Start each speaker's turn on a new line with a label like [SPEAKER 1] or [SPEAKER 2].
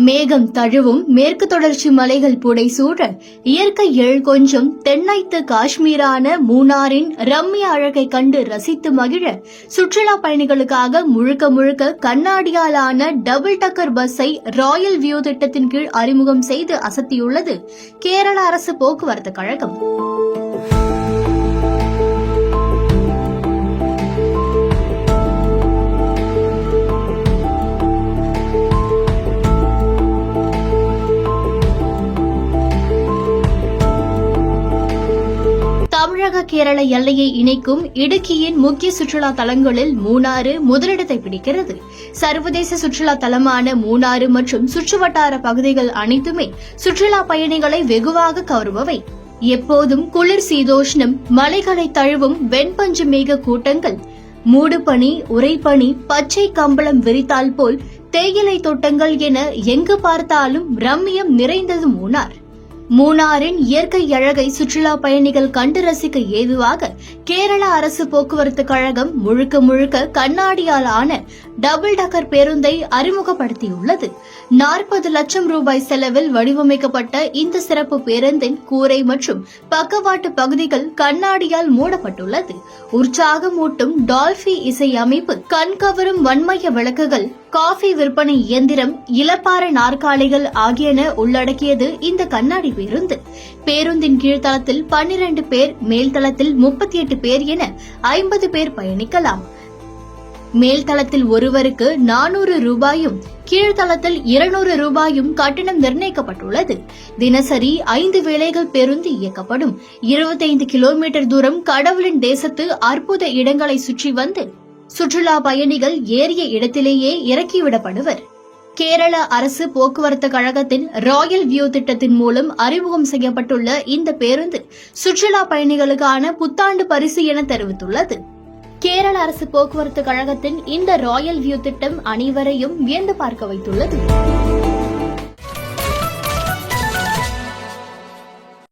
[SPEAKER 1] மேகம் தழுவும் மேற்கு தொடர்ச்சி மலைகள் புடைசூழ இயற்கை எழில் கொஞ்சம் தென்னைத்து காஷ்மீரான மூணாரின் ரம்மிய அழகை கண்டு ரசித்து மகிழ சுற்றுலா பயணிகளுக்காக முழுக்க முழுக்க கண்ணாடியாலான டபுள் டக்கர் பஸ்ஸை ராயல் வியூ திட்டத்தின் கீழ் அறிமுகம் செய்து அசத்தியுள்ளது கேரள அரசு போக்குவரத்து கழகம். தமிழக கேரள எல்லையை இணைக்கும் இடுக்கியின் முக்கிய சுற்றுலா தலங்களில் மூணாறு முதலிடத்தை பிடிக்கிறது. சர்வதேச சுற்றுலா தலமான மூணாறு மற்றும் சுற்றுவட்டார பகுதிகள் அனைத்துமே சுற்றுலா பயணிகளை வெகுவாக கவருபவை. எப்போதும் குளிர் சீதோஷ்ணம், மலைகளை தழுவும் வெண்பஞ்சு மேக கூட்டங்கள், மூடுபனி, உறைபனி, பச்சை கம்பளம் விரித்தால் போல் தேயிலை தோட்டங்கள் என எங்கு பார்த்தாலும் ரம்மியம் நிறைந்தது மூணார். மூணாரின் இயற்கை அழகை சுற்றுலா பயணிகள் கண்டு ரசிக்க ஏதுவாக கேரள அரசு போக்குவரத்து கழகம் முழுக்க முழுக்க கண்ணாடியால் ஆன டபுள் டக்கர் பேருந்தை அறிமுகப்படுத்தியுள்ளது. 40 லட்சம் ரூபாய் செலவில் வடிவமைக்கப்பட்ட இந்த சிறப்பு பேருந்தின் கூரை மற்றும் பக்கவாட்டு பகுதிகள் கண்ணாடியால் மூடப்பட்டுள்ளது. உற்சாகமூட்டும் டால்பி இசை அமைப்பு, கண்கவரும் வன்மய விளக்குகள், காஃபி விற்பனை இயந்திரம், இலப்பாறை நாற்காலிகள் ஆகியன உள்ளடக்கியது இந்த கண்ணாடி பேருந்து. பேருந்தின் கீழ்த்தளத்தில் 12 பேர், மேல்தளத்தில் 38 பேர் என 50 பேர் பயணிக்கலாம். மேல்தளத்தில் ஒருவருக்கு 400 ரூபாயும் கீழ்த்தளத்தில் 200 ரூபாயும் கட்டணம் நிர்ணயிக்கப்பட்டுள்ளது. தினசரி 5 வேளைகள் பேருந்து இயக்கப்படும். 25 கிலோமீட்டர் தூரம் கடவுளின் தேசத்து அற்புத இடங்களை சுற்றி வந்து சுற்றுலா பயணிகள் ஏறிய இடத்திலேயே இறக்கிவிடப்படுவர். கேரள அரசு போக்குவரத்து கழகத்தின் ராயல் வியூ திட்டத்தின் மூலம் அறிமுகம் செய்யப்பட்டுள்ள இந்த பேருந்து சுற்றுலா பயணிகளுக்கான புத்தாண்டு பரிசு என தெரிவித்துள்ளது. கேரள அரசு போக்குவரத்து கழகத்தின் இந்த ராயல் வியூ திட்டம் அனைவரையும் வியந்து பார்க்க வைத்துள்ளது.